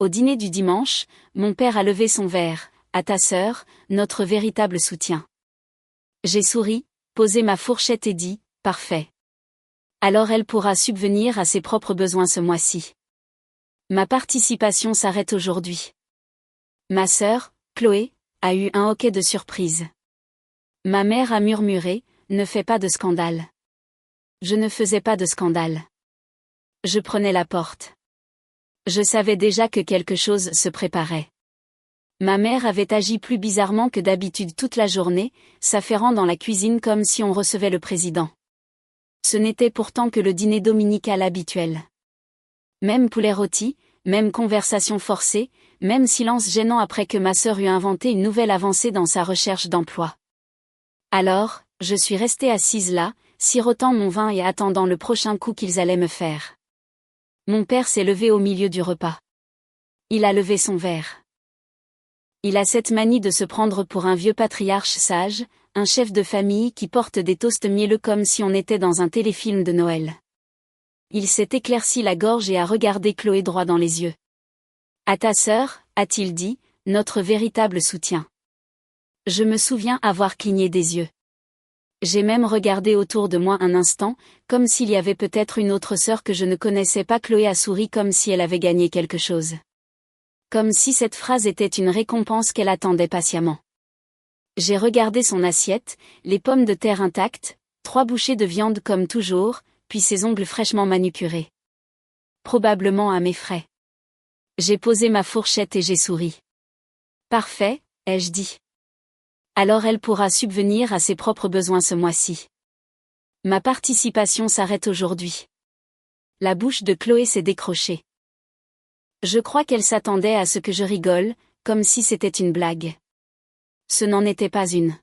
Au dîner du dimanche, mon père a levé son verre. À ta sœur, notre véritable soutien. J'ai souri, posé ma fourchette et dit, parfait. Alors elle pourra subvenir à ses propres besoins ce mois-ci. Ma participation s'arrête aujourd'hui. Ma sœur, Chloé, a eu un hoquet de surprise. Ma mère a murmuré, ne fais pas de scandale. Je ne faisais pas de scandale. Je prenais la porte. Je savais déjà que quelque chose se préparait. Ma mère avait agi plus bizarrement que d'habitude toute la journée, s'affairant dans la cuisine comme si on recevait le président. Ce n'était pourtant que le dîner dominical habituel. Même poulet rôti, même conversation forcée, même silence gênant après que ma sœur eut inventé une nouvelle avancée dans sa recherche d'emploi. Alors, je suis restée assise là, sirotant mon vin et attendant le prochain coup qu'ils allaient me faire. Mon père s'est levé au milieu du repas. Il a levé son verre. Il a cette manie de se prendre pour un vieux patriarche sage, un chef de famille qui porte des toasts mielleux comme si on était dans un téléfilm de Noël. Il s'est éclairci la gorge et a regardé Chloé droit dans les yeux. À ta sœur, a-t-il dit, notre véritable soutien. Je me souviens avoir cligné des yeux. J'ai même regardé autour de moi un instant, comme s'il y avait peut-être une autre sœur que je ne connaissais pas. Chloé a souri comme si elle avait gagné quelque chose. Comme si cette phrase était une récompense qu'elle attendait patiemment. J'ai regardé son assiette, les pommes de terre intactes, 3 bouchées de viande comme toujours, puis ses ongles fraîchement manucurés. Probablement à mes frais. J'ai posé ma fourchette et j'ai souri. Parfait, ai-je dit. Alors elle pourra subvenir à ses propres besoins ce mois-ci. Ma participation s'arrête aujourd'hui. La bouche de Chloé s'est décrochée. Je crois qu'elle s'attendait à ce que je rigole, comme si c'était une blague. Ce n'en était pas une.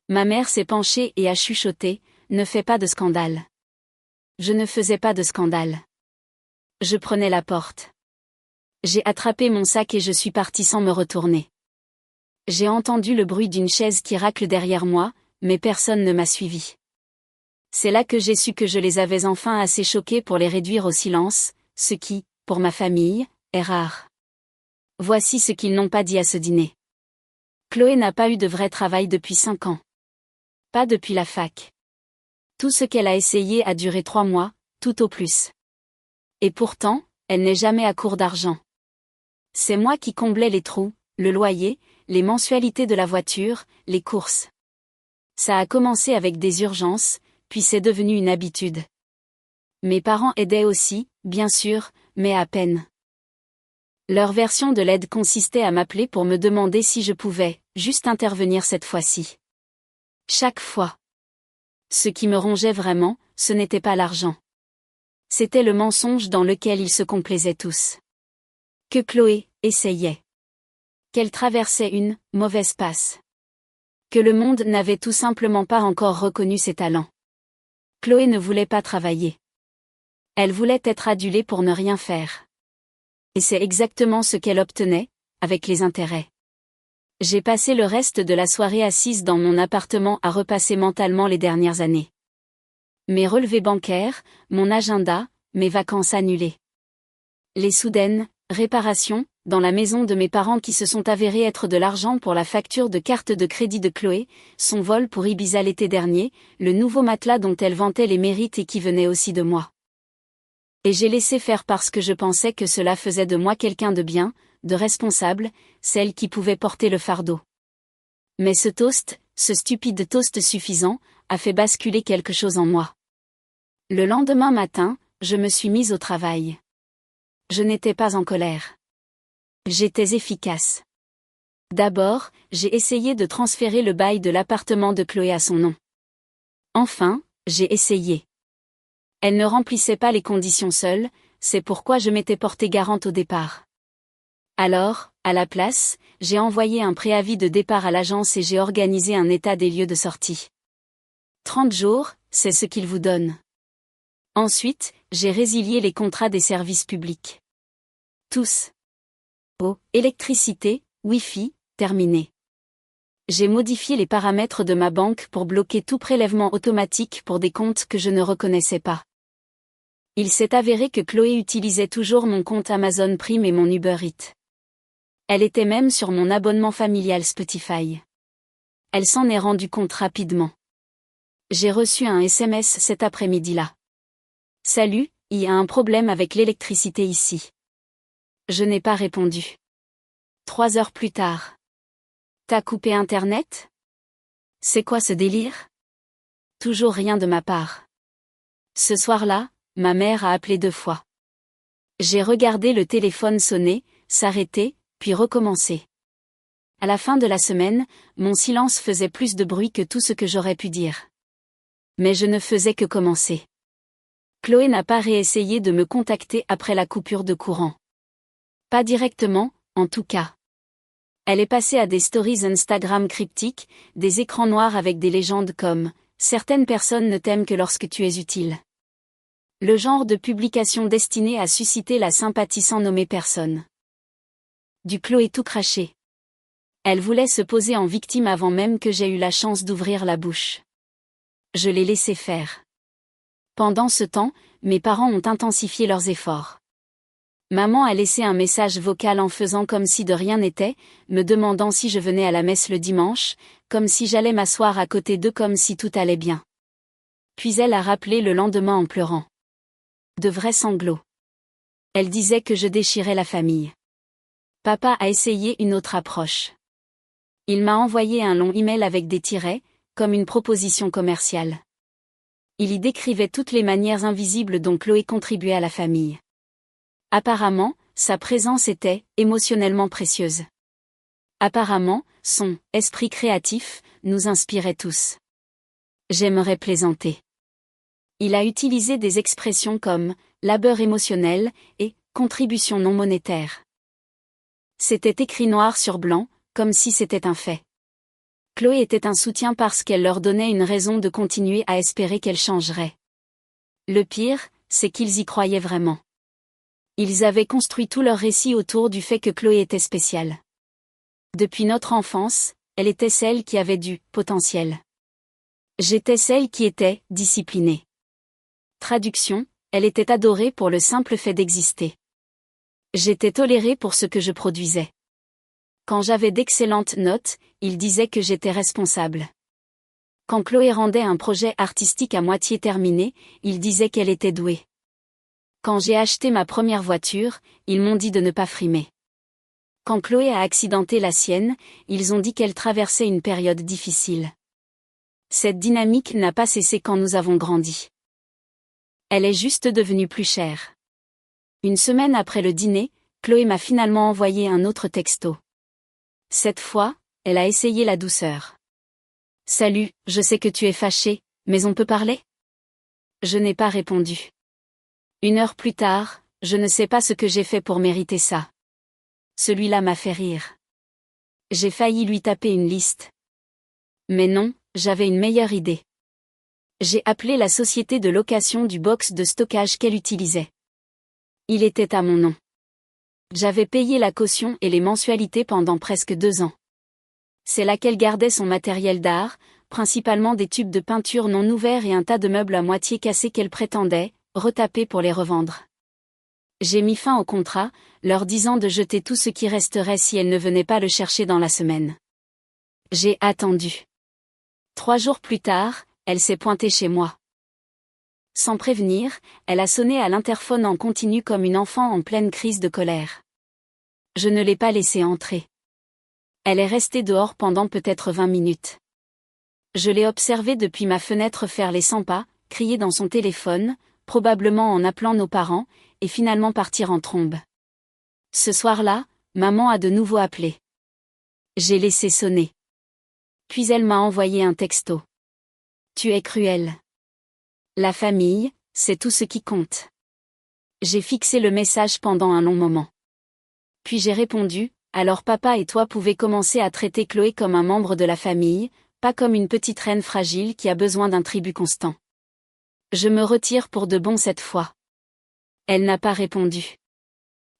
Ma mère s'est penchée et a chuchoté, ne fais pas de scandale. Je ne faisais pas de scandale. Je prenais la porte. J'ai attrapé mon sac et je suis partie sans me retourner. J'ai entendu le bruit d'une chaise qui racle derrière moi, mais personne ne m'a suivi. C'est là que j'ai su que je les avais enfin assez choqués pour les réduire au silence, ce qui, pour ma famille, est rare. Voici ce qu'ils n'ont pas dit à ce dîner. Chloé n'a pas eu de vrai travail depuis 5 ans. Pas depuis la fac. Tout ce qu'elle a essayé a duré 3 mois, tout au plus. Et pourtant, elle n'est jamais à court d'argent. C'est moi qui comblais les trous, le loyer, les mensualités de la voiture, les courses. Ça a commencé avec des urgences, puis c'est devenu une habitude. Mes parents aidaient aussi, bien sûr, mais à peine. Leur version de l'aide consistait à m'appeler pour me demander si je pouvais, juste intervenir cette fois-ci. Chaque fois. Ce qui me rongeait vraiment, ce n'était pas l'argent. C'était le mensonge dans lequel ils se complaisaient tous. Que Chloé essayait. Qu'elle traversait une mauvaise passe. Que le monde n'avait tout simplement pas encore reconnu ses talents. Chloé ne voulait pas travailler. Elle voulait être adulée pour ne rien faire. Et c'est exactement ce qu'elle obtenait, avec les intérêts. J'ai passé le reste de la soirée assise dans mon appartement à repasser mentalement les dernières années. Mes relevés bancaires, mon agenda, mes vacances annulées. Les soudaines réparations, dans la maison de mes parents qui se sont avérées être de l'argent pour la facture de carte de crédit de Chloé, son vol pour Ibiza l'été dernier, le nouveau matelas dont elle vantait les mérites et qui venait aussi de moi. Et j'ai laissé faire parce que je pensais que cela faisait de moi quelqu'un de bien, de responsable, celle qui pouvait porter le fardeau. Mais ce toast, ce stupide toast suffisant, a fait basculer quelque chose en moi. Le lendemain matin, je me suis mise au travail. Je n'étais pas en colère. J'étais efficace. D'abord, j'ai essayé de transférer le bail de l'appartement de Chloé à son nom. Enfin, j'ai essayé. Elle ne remplissait pas les conditions seule, c'est pourquoi je m'étais portée garante au départ. Alors, à la place, j'ai envoyé un préavis de départ à l'agence et j'ai organisé un état des lieux de sortie. 30 jours, c'est ce qu'ils vous donnent. Ensuite, j'ai résilié les contrats des services publics. Tous. Eau, électricité, Wi-Fi, terminé. J'ai modifié les paramètres de ma banque pour bloquer tout prélèvement automatique pour des comptes que je ne reconnaissais pas. Il s'est avéré que Chloé utilisait toujours mon compte Amazon Prime et mon Uber Eats. Elle était même sur mon abonnement familial Spotify. Elle s'en est rendue compte rapidement. J'ai reçu un SMS cet après-midi-là. Salut, il y a un problème avec l'électricité ici. Je n'ai pas répondu. 3 heures plus tard. T'as coupé Internet? C'est quoi ce délire? Toujours rien de ma part. Ce soir-là, ma mère a appelé 2 fois. J'ai regardé le téléphone sonner, s'arrêter, puis recommencer. À la fin de la semaine, mon silence faisait plus de bruit que tout ce que j'aurais pu dire. Mais je ne faisais que commencer. Chloé n'a pas réessayé de me contacter après la coupure de courant. Pas directement, en tout cas. Elle est passée à des stories Instagram cryptiques, des écrans noirs avec des légendes comme « Certaines personnes ne t'aiment que lorsque tu es utile ». Le genre de publication destinée à susciter la sympathie sans nommer personne. Du Chloé tout craché. Elle voulait se poser en victime avant même que j'aie eu la chance d'ouvrir la bouche. Je l'ai laissé faire. Pendant ce temps, mes parents ont intensifié leurs efforts. Maman a laissé un message vocal en faisant comme si de rien n'était, me demandant si je venais à la messe le dimanche, comme si j'allais m'asseoir à côté d'eux comme si tout allait bien. Puis elle a rappelé le lendemain en pleurant. De vrais sanglots. Elle disait que je déchirais la famille. Papa a essayé une autre approche. Il m'a envoyé un long email avec des tirets, comme une proposition commerciale. Il y décrivait toutes les manières invisibles dont Chloé contribuait à la famille. Apparemment, sa présence était émotionnellement précieuse. Apparemment, son esprit créatif nous inspirait tous. J'aimerais plaisanter. Il a utilisé des expressions comme labeur émotionnel et contribution non monétaire. C'était écrit noir sur blanc, comme si c'était un fait. Chloé était un soutien parce qu'elle leur donnait une raison de continuer à espérer qu'elle changerait. Le pire, c'est qu'ils y croyaient vraiment. Ils avaient construit tout leur récit autour du fait que Chloé était spéciale. Depuis notre enfance, elle était celle qui avait du potentiel. J'étais celle qui était disciplinée. Traduction, elle était adorée pour le simple fait d'exister. J'étais tolérée pour ce que je produisais. Quand j'avais d'excellentes notes, ils disaient que j'étais responsable. Quand Chloé rendait un projet artistique à moitié terminé, ils disaient qu'elle était douée. Quand j'ai acheté ma première voiture, ils m'ont dit de ne pas frimer. Quand Chloé a accidenté la sienne, ils ont dit qu'elle traversait une période difficile. Cette dynamique n'a pas cessé quand nous avons grandi. Elle est juste devenue plus chère. Une semaine après le dîner, Chloé m'a finalement envoyé un autre texto. Cette fois, elle a essayé la douceur. Salut, je sais que tu es fâché, mais on peut parler? Je n'ai pas répondu. 1 heure plus tard, je ne sais pas ce que j'ai fait pour mériter ça. Celui-là m'a fait rire. J'ai failli lui taper une liste. Mais non, j'avais une meilleure idée. J'ai appelé la société de location du box de stockage qu'elle utilisait. Il était à mon nom. J'avais payé la caution et les mensualités pendant presque 2 ans. C'est là qu'elle gardait son matériel d'art, principalement des tubes de peinture non ouverts et un tas de meubles à moitié cassés qu'elle prétendait retaper pour les revendre. J'ai mis fin au contrat, leur disant de jeter tout ce qui resterait si elle ne venait pas le chercher dans la semaine. J'ai attendu. 3 jours plus tard, elle s'est pointée chez moi. Sans prévenir, elle a sonné à l'interphone en continu comme une enfant en pleine crise de colère. Je ne l'ai pas laissée entrer. Elle est restée dehors pendant peut-être 20 minutes. Je l'ai observée depuis ma fenêtre faire les 100 pas, crier dans son téléphone, probablement en appelant nos parents, et finalement partir en trombe. Ce soir-là, maman a de nouveau appelé. J'ai laissé sonner. Puis elle m'a envoyé un texto. Tu es cruel. La famille, c'est tout ce qui compte. J'ai fixé le message pendant un long moment. Puis j'ai répondu, alors papa et toi pouvez commencer à traiter Chloé comme un membre de la famille, pas comme une petite reine fragile qui a besoin d'un tribut constant. Je me retire pour de bon cette fois. Elle n'a pas répondu.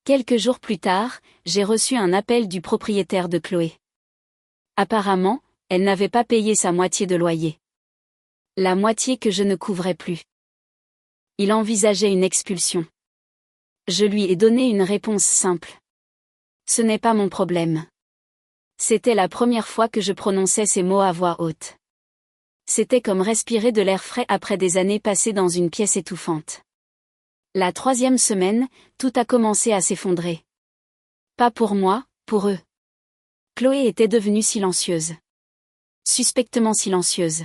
Quelques jours plus tard, j'ai reçu un appel du propriétaire de Chloé. Apparemment, elle n'avait pas payé sa moitié de loyer. La moitié que je ne couvrais plus. Il envisageait une expulsion. Je lui ai donné une réponse simple. Ce n'est pas mon problème. C'était la première fois que je prononçais ces mots à voix haute. C'était comme respirer de l'air frais après des années passées dans une pièce étouffante. La 3e semaine, tout a commencé à s'effondrer. Pas pour moi, pour eux. Chloé était devenue silencieuse. Suspectement silencieuse.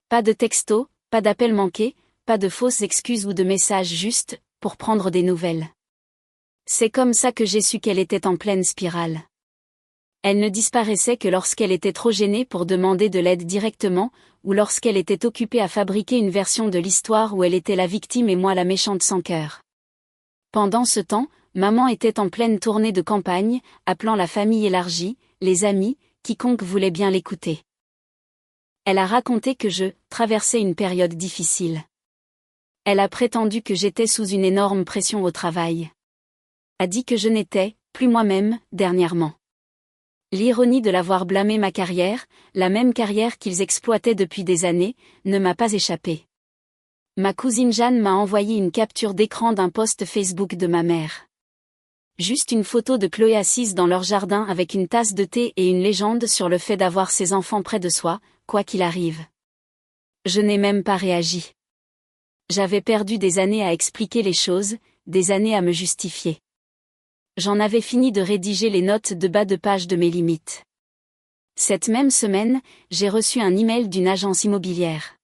Pas de texto, pas d'appel manqué, pas de fausses excuses ou de messages justes, pour prendre des nouvelles. C'est comme ça que j'ai su qu'elle était en pleine spirale. Elle ne disparaissait que lorsqu'elle était trop gênée pour demander de l'aide directement, ou lorsqu'elle était occupée à fabriquer une version de l'histoire où elle était la victime et moi la méchante sans cœur. Pendant ce temps, maman était en pleine tournée de campagne, appelant la famille élargie, les amis, quiconque voulait bien l'écouter. Elle a raconté que je traversais une période difficile. Elle a prétendu que j'étais sous une énorme pression au travail. A dit que je n'étais plus moi-même, dernièrement. L'ironie de l'avoir blâmé ma carrière, la même carrière qu'ils exploitaient depuis des années, ne m'a pas échappé. Ma cousine Jeanne m'a envoyé une capture d'écran d'un post Facebook de ma mère. Juste une photo de Chloé assise dans leur jardin avec une tasse de thé et une légende sur le fait d'avoir ses enfants près de soi, quoi qu'il arrive. Je n'ai même pas réagi. J'avais perdu des années à expliquer les choses, des années à me justifier. J'en avais fini de rédiger les notes de bas de page de mes limites. Cette même semaine, j'ai reçu un email d'une agence immobilière.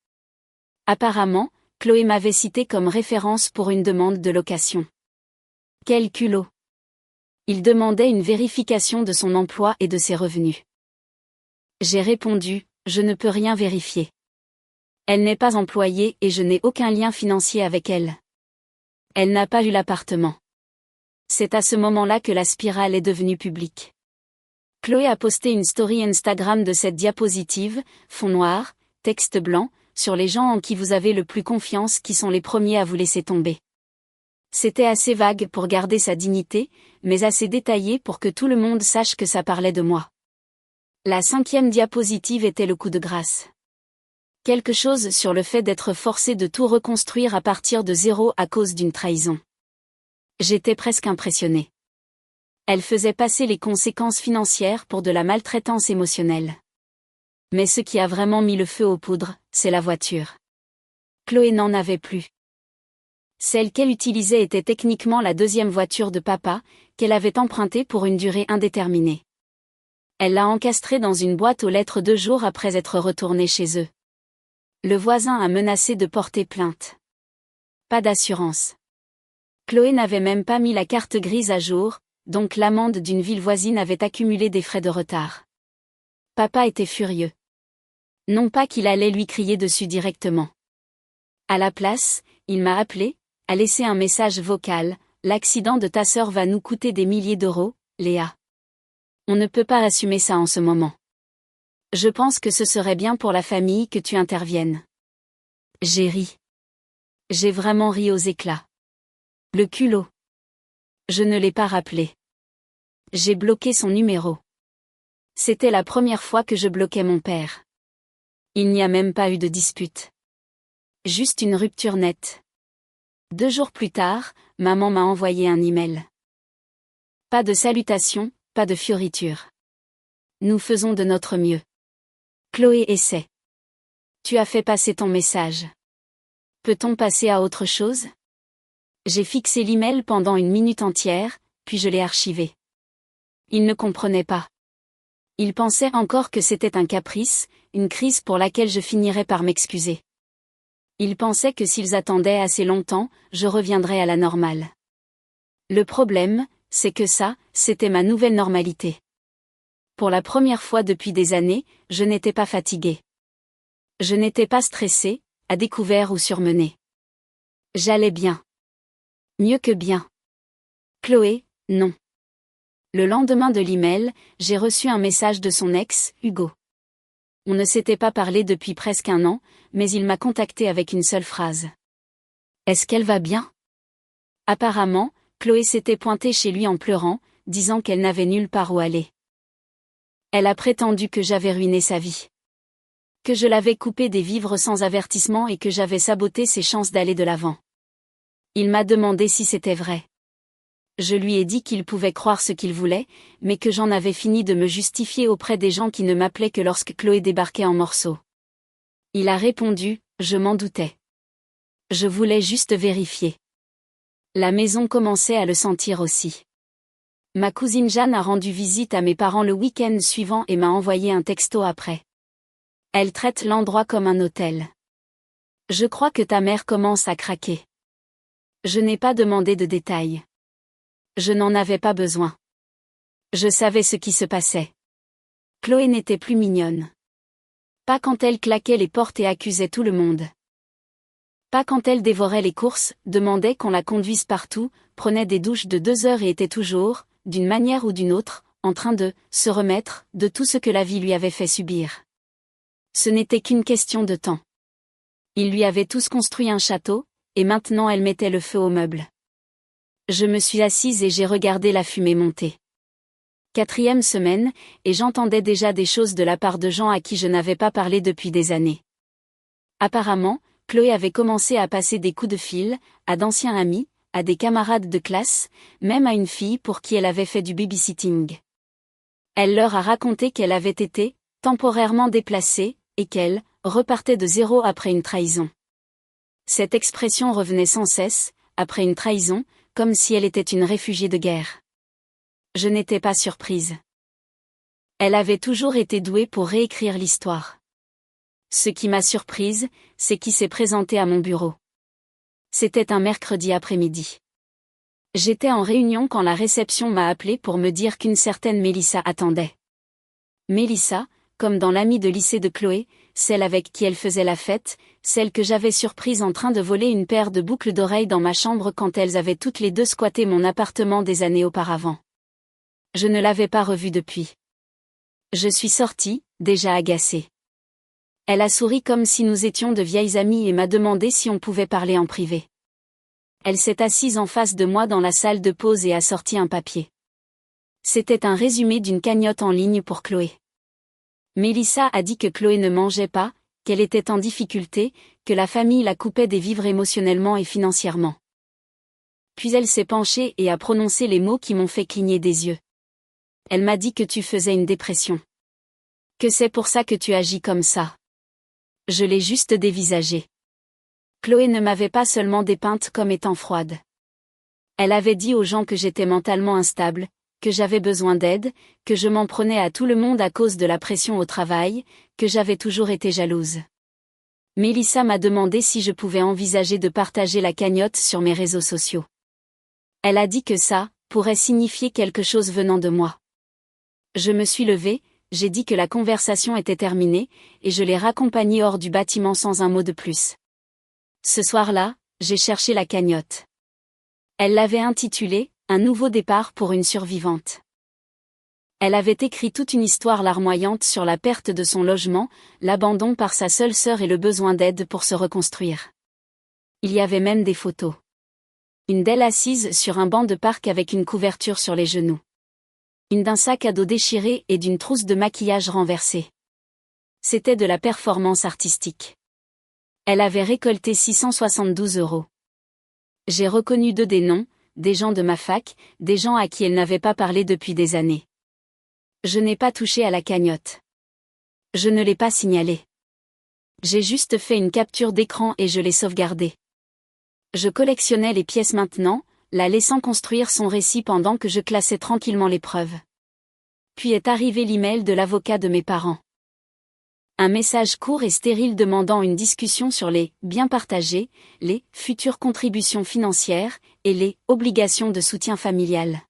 Apparemment, Chloé m'avait cité comme référence pour une demande de location. Quel culot! Il demandait une vérification de son emploi et de ses revenus. J'ai répondu, je ne peux rien vérifier. Elle n'est pas employée et je n'ai aucun lien financier avec elle. Elle n'a pas eu l'appartement. C'est à ce moment-là que la spirale est devenue publique. Chloé a posté une story Instagram de cette diapositive, fond noir, texte blanc, sur les gens en qui vous avez le plus confiance qui sont les premiers à vous laisser tomber. C'était assez vague pour garder sa dignité, mais assez détaillé pour que tout le monde sache que ça parlait de moi. La 5e diapositive était le coup de grâce. Quelque chose sur le fait d'être forcé de tout reconstruire à partir de zéro à cause d'une trahison. J'étais presque impressionnée. Elle faisait passer les conséquences financières pour de la maltraitance émotionnelle. Mais ce qui a vraiment mis le feu aux poudres, c'est la voiture. Chloé n'en avait plus. Celle qu'elle utilisait était techniquement la 2e voiture de papa, qu'elle avait empruntée pour une durée indéterminée. Elle l'a encastrée dans une boîte aux lettres 2 jours après être retournée chez eux. Le voisin a menacé de porter plainte. Pas d'assurance. Chloé n'avait même pas mis la carte grise à jour, donc l'amende d'une ville voisine avait accumulé des frais de retard. Papa était furieux. Non pas qu'il allait lui crier dessus directement. À la place, il m'a appelé, a laissé un message vocal, l'accident de ta sœur va nous coûter des milliers d'euros, Léa. On ne peut pas assumer ça en ce moment. Je pense que ce serait bien pour la famille que tu interviennes. J'ai ri. J'ai vraiment ri aux éclats. Le culot. Je ne l'ai pas rappelé. J'ai bloqué son numéro. C'était la première fois que je bloquais mon père. Il n'y a même pas eu de dispute. Juste une rupture nette. 2 jours plus tard, maman m'a envoyé un email. Pas de salutations, pas de fioritures. Nous faisons de notre mieux. Chloé essaie. Tu as fait passer ton message. Peut-on passer à autre chose ? J'ai fixé l'email pendant 1 minute entière, puis je l'ai archivé. Il ne comprenait pas. Il pensait encore que c'était un caprice, une crise pour laquelle je finirais par m'excuser. Il pensait que s'ils attendaient assez longtemps, je reviendrais à la normale. Le problème, c'est que ça, c'était ma nouvelle normalité. Pour la première fois depuis des années, je n'étais pas fatiguée. Je n'étais pas stressée, à découvert ou surmenée. J'allais bien. Mieux que bien. Chloé, non. Le lendemain de l'email, j'ai reçu un message de son ex, Hugo. On ne s'était pas parlé depuis presque 1 an, mais il m'a contacté avec une seule phrase. Est-ce qu'elle va bien ? Apparemment, Chloé s'était pointée chez lui en pleurant, disant qu'elle n'avait nulle part où aller. Elle a prétendu que j'avais ruiné sa vie. Que je l'avais coupée des vivres sans avertissement et que j'avais saboté ses chances d'aller de l'avant. Il m'a demandé si c'était vrai. Je lui ai dit qu'il pouvait croire ce qu'il voulait, mais que j'en avais fini de me justifier auprès des gens qui ne m'appelaient que lorsque Chloé débarquait en morceaux. Il a répondu, je m'en doutais. Je voulais juste vérifier. La maison commençait à le sentir aussi. Ma cousine Jeanne a rendu visite à mes parents le week-end suivant et m'a envoyé un texto après. Elle traite l'endroit comme un hôtel. Je crois que ta mère commence à craquer. Je n'ai pas demandé de détails. Je n'en avais pas besoin. Je savais ce qui se passait. Chloé n'était plus mignonne. Pas quand elle claquait les portes et accusait tout le monde. Pas quand elle dévorait les courses, demandait qu'on la conduise partout, prenait des douches de 2 heures et était toujours, d'une manière ou d'une autre, en train de se remettre de tout ce que la vie lui avait fait subir. Ce n'était qu'une question de temps. Ils lui avaient tous construit un château, et maintenant elle mettait le feu aux meubles. Je me suis assise et j'ai regardé la fumée monter. 4e semaine, et j'entendais déjà des choses de la part de gens à qui je n'avais pas parlé depuis des années. Apparemment, Chloé avait commencé à passer des coups de fil, à d'anciens amis, à des camarades de classe, même à une fille pour qui elle avait fait du babysitting. Elle leur a raconté qu'elle avait été, temporairement déplacée, et qu'elle repartait de zéro après une trahison. Cette expression revenait sans cesse, après une trahison, comme si elle était une réfugiée de guerre. Je n'étais pas surprise. Elle avait toujours été douée pour réécrire l'histoire. Ce qui m'a surprise, c'est qui s'est présenté à mon bureau. C'était un mercredi après-midi. J'étais en réunion quand la réception m'a appelé pour me dire qu'une certaine Mélissa attendait. Mélissa, comme dans l'amie de lycée de Chloé, celle avec qui elle faisait la fête, celle que j'avais surprise en train de voler une paire de boucles d'oreilles dans ma chambre quand elles avaient toutes les deux squatté mon appartement des années auparavant. Je ne l'avais pas revue depuis. Je suis sortie, déjà agacée. Elle a souri comme si nous étions de vieilles amies et m'a demandé si on pouvait parler en privé. Elle s'est assise en face de moi dans la salle de pause et a sorti un papier. C'était un résumé d'une cagnotte en ligne pour Chloé. Mélissa a dit que Chloé ne mangeait pas, qu'elle était en difficulté, que la famille la coupait des vivres émotionnellement et financièrement. Puis elle s'est penchée et a prononcé les mots qui m'ont fait cligner des yeux. Elle m'a dit que tu faisais une dépression. Que c'est pour ça que tu agis comme ça. Je l'ai juste dévisagé. Chloé ne m'avait pas seulement dépeinte comme étant froide. Elle avait dit aux gens que j'étais mentalement instable, que j'avais besoin d'aide, que je m'en prenais à tout le monde à cause de la pression au travail, que j'avais toujours été jalouse. Mélissa m'a demandé si je pouvais envisager de partager la cagnotte sur mes réseaux sociaux. Elle a dit que ça pourrait signifier quelque chose venant de moi. Je me suis levée, j'ai dit que la conversation était terminée, et je l'ai raccompagnée hors du bâtiment sans un mot de plus. Ce soir-là, j'ai cherché la cagnotte. Elle l'avait intitulée « Un nouveau départ pour une survivante ». Elle avait écrit toute une histoire larmoyante sur la perte de son logement, l'abandon par sa seule sœur et le besoin d'aide pour se reconstruire. Il y avait même des photos. Une d'elle assise sur un banc de parc avec une couverture sur les genoux. Une d'un sac à dos déchiré et d'une trousse de maquillage renversée. C'était de la performance artistique. Elle avait récolté 672 €. J'ai reconnu deux des noms, des gens de ma fac, des gens à qui elle n'avait pas parlé depuis des années. Je n'ai pas touché à la cagnotte. Je ne l'ai pas signalée. J'ai juste fait une capture d'écran et je l'ai sauvegardée. Je collectionnais les pièces maintenant, la laissant construire son récit pendant que je classais tranquillement les preuves. Puis est arrivé l'email de l'avocat de mes parents. Un message court et stérile demandant une discussion sur les biens partagés, les futures contributions financières et les obligations de soutien familial.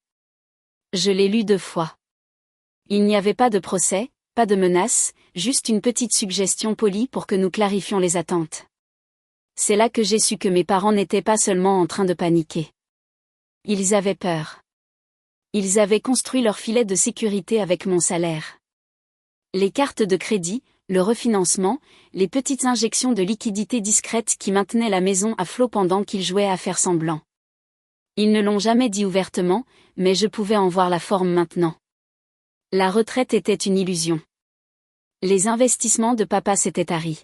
Je l'ai lu 2 fois. Il n'y avait pas de procès, pas de menace, juste une petite suggestion polie pour que nous clarifions les attentes. C'est là que j'ai su que mes parents n'étaient pas seulement en train de paniquer. Ils avaient peur. Ils avaient construit leur filet de sécurité avec mon salaire. Les cartes de crédit, le refinancement, les petites injections de liquidités discrètes qui maintenaient la maison à flot pendant qu'ils jouaient à faire semblant. Ils ne l'ont jamais dit ouvertement, mais je pouvais en voir la forme maintenant. La retraite était une illusion. Les investissements de papa s'étaient taris.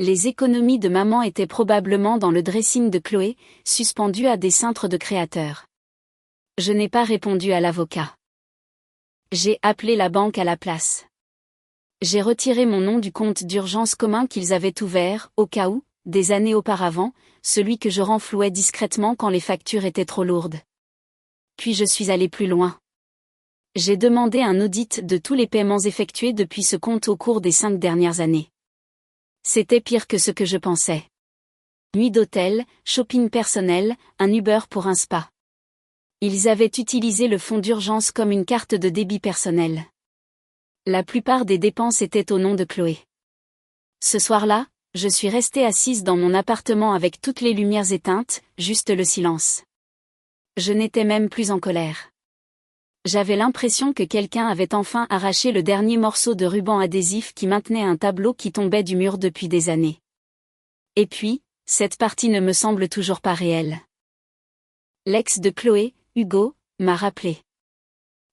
Les économies de maman étaient probablement dans le dressing de Chloé, suspendu à des cintres de créateurs. Je n'ai pas répondu à l'avocat. J'ai appelé la banque à la place. J'ai retiré mon nom du compte d'urgence commun qu'ils avaient ouvert, au cas où, des années auparavant, celui que je renflouais discrètement quand les factures étaient trop lourdes. Puis je suis allé plus loin. J'ai demandé un audit de tous les paiements effectués depuis ce compte au cours des 5 dernières années. C'était pire que ce que je pensais. Nuit d'hôtel, shopping personnel, un Uber pour un spa. Ils avaient utilisé le fonds d'urgence comme une carte de débit personnelle. La plupart des dépenses étaient au nom de Chloé. Ce soir-là, je suis restée assise dans mon appartement avec toutes les lumières éteintes, juste le silence. Je n'étais même plus en colère. J'avais l'impression que quelqu'un avait enfin arraché le dernier morceau de ruban adhésif qui maintenait un tableau qui tombait du mur depuis des années. Et puis, cette partie ne me semble toujours pas réelle. L'ex de Chloé, Hugo, m'a rappelé.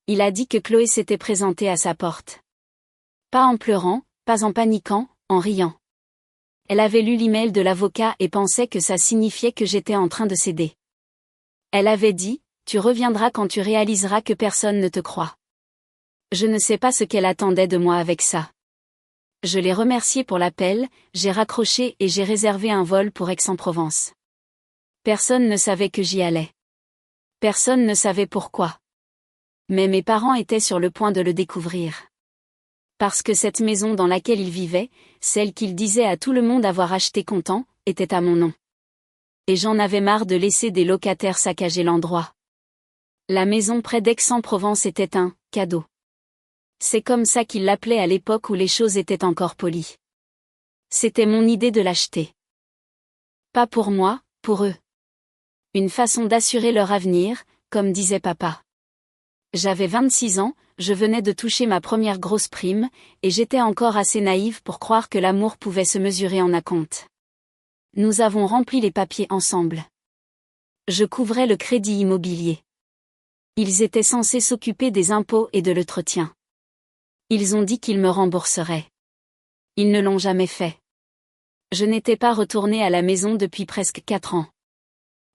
Il a dit que Chloé s'était présentée à sa porte. Pas en pleurant, pas en paniquant, en riant. Elle avait lu l'email de l'avocat et pensait que ça signifiait que j'étais en train de céder. Elle avait dit, « Tu reviendras quand tu réaliseras que personne ne te croit. » Je ne sais pas ce qu'elle attendait de moi avec ça. Je l'ai remerciée pour l'appel, j'ai raccroché et j'ai réservé un vol pour Aix-en-Provence. Personne ne savait que j'y allais. Personne ne savait pourquoi. Mais mes parents étaient sur le point de le découvrir. Parce que cette maison dans laquelle ils vivaient, celle qu'ils disaient à tout le monde avoir acheté comptant, était à mon nom. Et j'en avais marre de laisser des locataires saccager l'endroit. La maison près d'Aix-en-Provence était un « cadeau ». C'est comme ça qu'ils l'appelaient à l'époque où les choses étaient encore polies. C'était mon idée de l'acheter. Pas pour moi, pour eux. Une façon d'assurer leur avenir, comme disait papa. J'avais 26 ans, je venais de toucher ma première grosse prime, et j'étais encore assez naïve pour croire que l'amour pouvait se mesurer en acompte. Nous avons rempli les papiers ensemble. Je couvrais le crédit immobilier. Ils étaient censés s'occuper des impôts et de l'entretien. Ils ont dit qu'ils me rembourseraient. Ils ne l'ont jamais fait. Je n'étais pas retournée à la maison depuis presque 4 ans.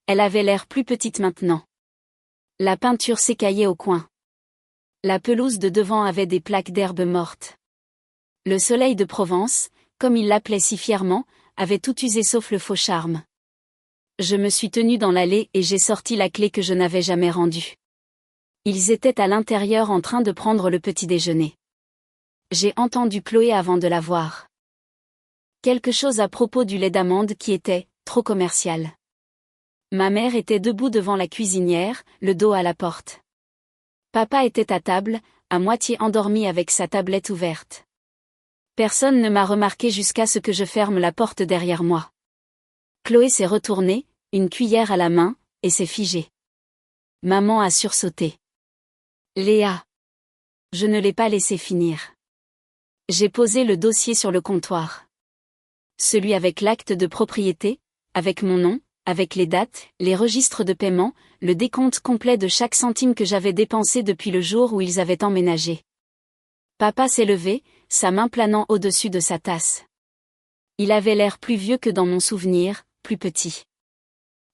Elle avait l'air plus petite maintenant. La peinture s'écaillait au coin. La pelouse de devant avait des plaques d'herbe morte. Le soleil de Provence, comme il l'appelait si fièrement, avait tout usé sauf le faux charme. Je me suis tenue dans l'allée et j'ai sorti la clé que je n'avais jamais rendue. Ils étaient à l'intérieur en train de prendre le petit déjeuner. J'ai entendu Chloé avant de la voir. Quelque chose à propos du lait d'amande qui était trop commercial. Ma mère était debout devant la cuisinière, le dos à la porte. Papa était à table, à moitié endormi avec sa tablette ouverte. Personne ne m'a remarqué jusqu'à ce que je ferme la porte derrière moi. Chloé s'est retournée, une cuillère à la main, et s'est figée. Maman a sursauté. Léa. Je ne l'ai pas laissé finir. J'ai posé le dossier sur le comptoir. Celui avec l'acte de propriété, avec mon nom, avec les dates, les registres de paiement, le décompte complet de chaque centime que j'avais dépensé depuis le jour où ils avaient emménagé. Papa s'est levé, sa main planant au-dessus de sa tasse. Il avait l'air plus vieux que dans mon souvenir, plus petit.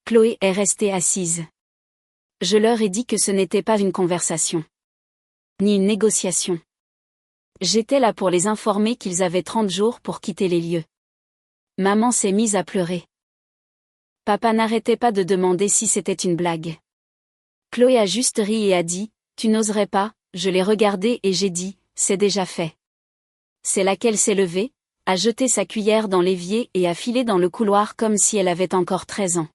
Chloé est restée assise. Je leur ai dit que ce n'était pas une conversation. Ni une négociation. J'étais là pour les informer qu'ils avaient 30 jours pour quitter les lieux. Maman s'est mise à pleurer. Papa n'arrêtait pas de demander si c'était une blague. Chloé a juste ri et a dit, « Tu n'oserais pas », je l'ai regardée et j'ai dit, « C'est déjà fait ». C'est là qu'elle s'est levée, a jeté sa cuillère dans l'évier et a filé dans le couloir comme si elle avait encore 13 ans.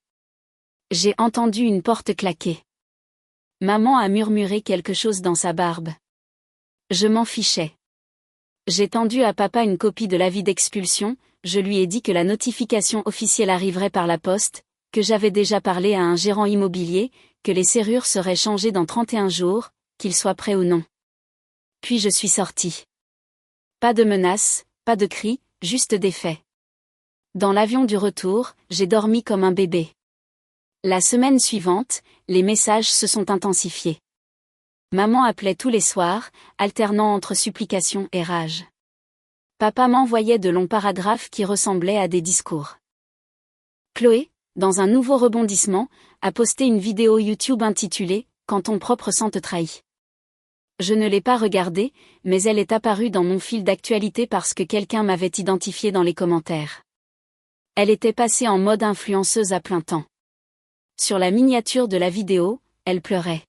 J'ai entendu une porte claquer. Maman a murmuré quelque chose dans sa barbe. Je m'en fichais. J'ai tendu à papa une copie de l'avis d'expulsion, je lui ai dit que la notification officielle arriverait par la poste, que j'avais déjà parlé à un gérant immobilier, que les serrures seraient changées dans 31 jours, qu'il soit prêt ou non. Puis je suis sortie. Pas de menaces, pas de cris, juste des faits. Dans l'avion du retour, j'ai dormi comme un bébé. La semaine suivante, les messages se sont intensifiés. Maman appelait tous les soirs, alternant entre supplication et rage. Papa m'envoyait de longs paragraphes qui ressemblaient à des discours. Chloé, dans un nouveau rebondissement, a posté une vidéo YouTube intitulée « Quand ton propre sang te trahit ». Je ne l'ai pas regardée, mais elle est apparue dans mon fil d'actualité parce que quelqu'un m'avait identifié dans les commentaires. Elle était passée en mode influenceuse à plein temps. Sur la miniature de la vidéo, elle pleurait.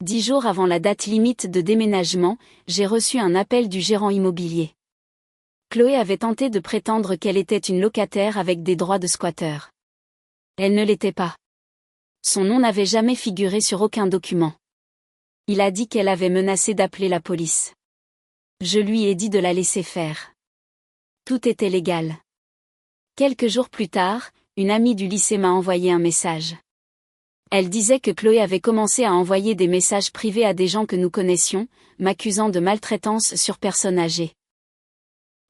10 jours avant la date limite de déménagement, j'ai reçu un appel du gérant immobilier. Chloé avait tenté de prétendre qu'elle était une locataire avec des droits de squatteur. Elle ne l'était pas. Son nom n'avait jamais figuré sur aucun document. Il a dit qu'elle avait menacé d'appeler la police. Je lui ai dit de la laisser faire. Tout était légal. Quelques jours plus tard, une amie du lycée m'a envoyé un message. Elle disait que Chloé avait commencé à envoyer des messages privés à des gens que nous connaissions, m'accusant de maltraitance sur personnes âgées.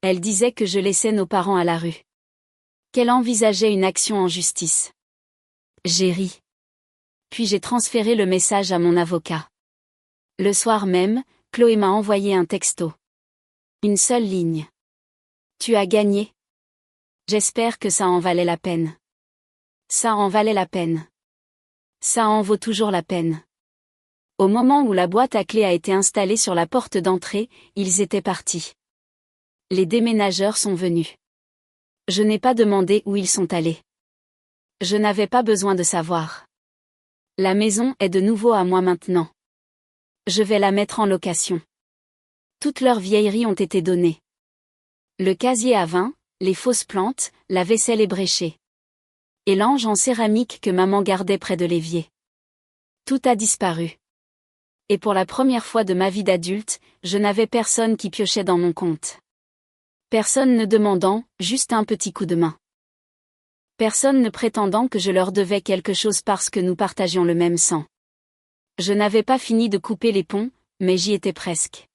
Elle disait que je laissais nos parents à la rue. Qu'elle envisageait une action en justice. J'ai ri. Puis j'ai transféré le message à mon avocat. Le soir même, Chloé m'a envoyé un texto. Une seule ligne. Tu as gagné. J'espère que ça en valait la peine. Ça en valait la peine. Ça en vaut toujours la peine. Au moment où la boîte à clés a été installée sur la porte d'entrée, ils étaient partis. Les déménageurs sont venus. Je n'ai pas demandé où ils sont allés. Je n'avais pas besoin de savoir. La maison est de nouveau à moi maintenant. Je vais la mettre en location. Toutes leurs vieilleries ont été données. Le casier à vin, les fausses plantes, la vaisselle ébréchée. Et l'ange en céramique que maman gardait près de l'évier. Tout a disparu. Et pour la première fois de ma vie d'adulte, je n'avais personne qui piochait dans mon compte. Personne ne demandant, juste un petit coup de main. Personne ne prétendant que je leur devais quelque chose parce que nous partagions le même sang. Je n'avais pas fini de couper les ponts, mais j'y étais presque.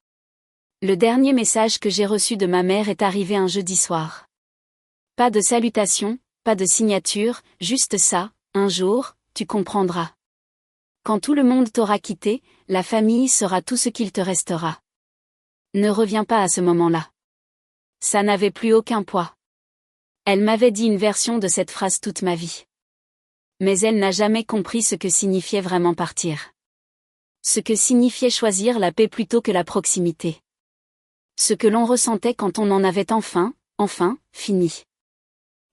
Le dernier message que j'ai reçu de ma mère est arrivé un jeudi soir. Pas de salutation, pas de signature, juste ça, un jour, tu comprendras. Quand tout le monde t'aura quitté, la famille sera tout ce qu'il te restera. Ne reviens pas à ce moment-là. Ça n'avait plus aucun poids. Elle m'avait dit une version de cette phrase toute ma vie. Mais elle n'a jamais compris ce que signifiait vraiment partir. Ce que signifiait choisir la paix plutôt que la proximité. Ce que l'on ressentait quand on en avait enfin, fini.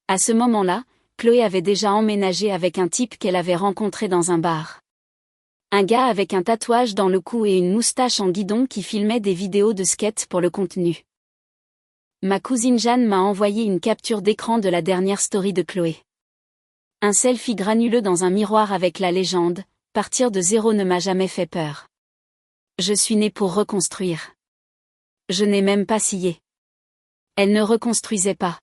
À ce moment-là, Chloé avait déjà emménagé avec un type qu'elle avait rencontré dans un bar. Un gars avec un tatouage dans le cou et une moustache en guidon qui filmait des vidéos de skate pour le contenu. Ma cousine Jeanne m'a envoyé une capture d'écran de la dernière story de Chloé. Un selfie granuleux dans un miroir avec la légende « Partir de zéro ne m'a jamais fait peur. Je suis née pour reconstruire. » Je n'ai même pas scié. Elle ne reconstruisait pas.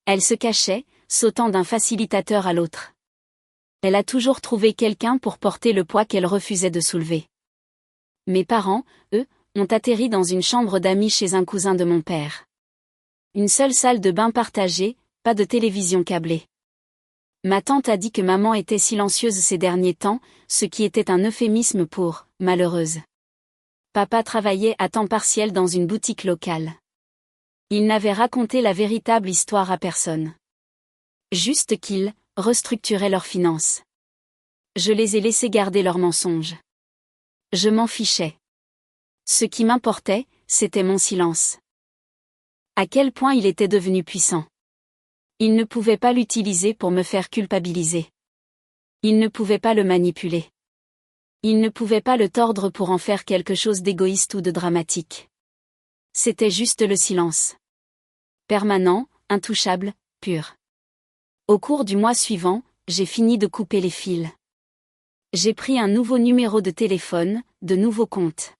Elle se cachait, sautant d'un facilitateur à l'autre. Elle a toujours trouvé quelqu'un pour porter le poids qu'elle refusait de soulever. Mes parents, eux, ont atterri dans une chambre d'amis chez un cousin de mon père. Une seule salle de bain partagée, pas de télévision câblée. Ma tante a dit que maman était silencieuse ces derniers temps, ce qui était un euphémisme pour « malheureuse ». Papa travaillait à temps partiel dans une boutique locale. Il n'avait raconté la véritable histoire à personne. Juste qu'ils restructuraient leurs finances. Je les ai laissés garder leurs mensonges. Je m'en fichais. Ce qui m'importait, c'était mon silence. À quel point il était devenu puissant. Il ne pouvait pas l'utiliser pour me faire culpabiliser. Il ne pouvait pas le manipuler. Il ne pouvait pas le tordre pour en faire quelque chose d'égoïste ou de dramatique. C'était juste le silence. Permanent, intouchable, pur. Au cours du mois suivant, j'ai fini de couper les fils. J'ai pris un nouveau numéro de téléphone, de nouveaux comptes.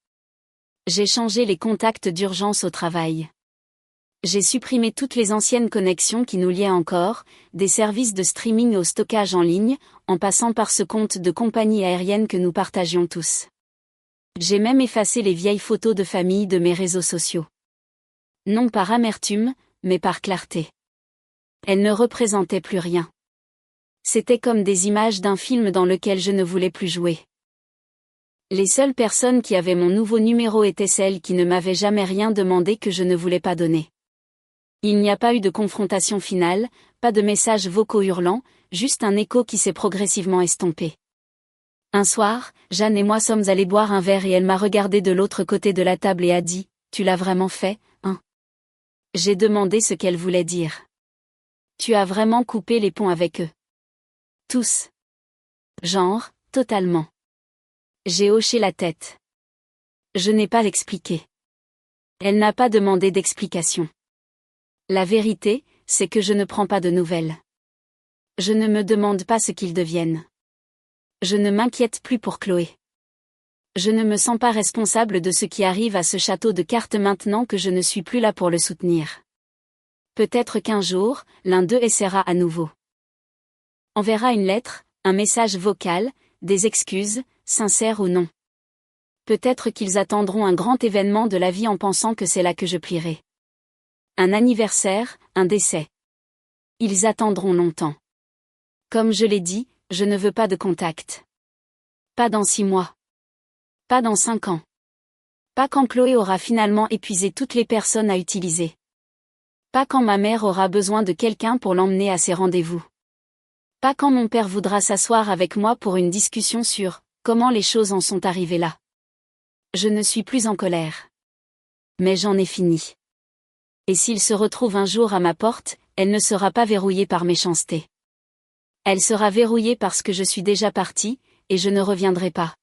J'ai changé les contacts d'urgence au travail. J'ai supprimé toutes les anciennes connexions qui nous liaient encore, des services de streaming au stockage en ligne, en passant par ce compte de compagnie aérienne que nous partagions tous. J'ai même effacé les vieilles photos de famille de mes réseaux sociaux. Non par amertume, mais par clarté. Elles ne représentaient plus rien. C'était comme des images d'un film dans lequel je ne voulais plus jouer. Les seules personnes qui avaient mon nouveau numéro étaient celles qui ne m'avaient jamais rien demandé que je ne voulais pas donner. Il n'y a pas eu de confrontation finale, pas de messages vocaux hurlants, juste un écho qui s'est progressivement estompé. Un soir, Jeanne et moi sommes allés boire un verre et elle m'a regardé de l'autre côté de la table et a dit « Tu l'as vraiment fait, hein ?» J'ai demandé ce qu'elle voulait dire. « Tu as vraiment coupé les ponts avec eux. » Tous. Genre, totalement. J'ai hoché la tête. Je n'ai pas l'expliqué. Elle n'a pas demandé d'explication. La vérité, c'est que je ne prends pas de nouvelles. Je ne me demande pas ce qu'ils deviennent. Je ne m'inquiète plus pour Chloé. Je ne me sens pas responsable de ce qui arrive à ce château de cartes maintenant que je ne suis plus là pour le soutenir. Peut-être qu'un jour, l'un d'eux essaiera à nouveau. Enverra une lettre, un message vocal, des excuses, sincères ou non. Peut-être qu'ils attendront un grand événement de la vie en pensant que c'est là que je plierai. Un anniversaire, un décès. Ils attendront longtemps. Comme je l'ai dit, je ne veux pas de contact. Pas dans 6 mois. Pas dans 5 ans. Pas quand Chloé aura finalement épuisé toutes les personnes à utiliser. Pas quand ma mère aura besoin de quelqu'un pour l'emmener à ses rendez-vous. Pas quand mon père voudra s'asseoir avec moi pour une discussion sur comment les choses en sont arrivées là. Je ne suis plus en colère. Mais j'en ai fini. Et s'il se retrouve un jour à ma porte, elle ne sera pas verrouillée par méchanceté. Elle sera verrouillée parce que je suis déjà partie, et je ne reviendrai pas.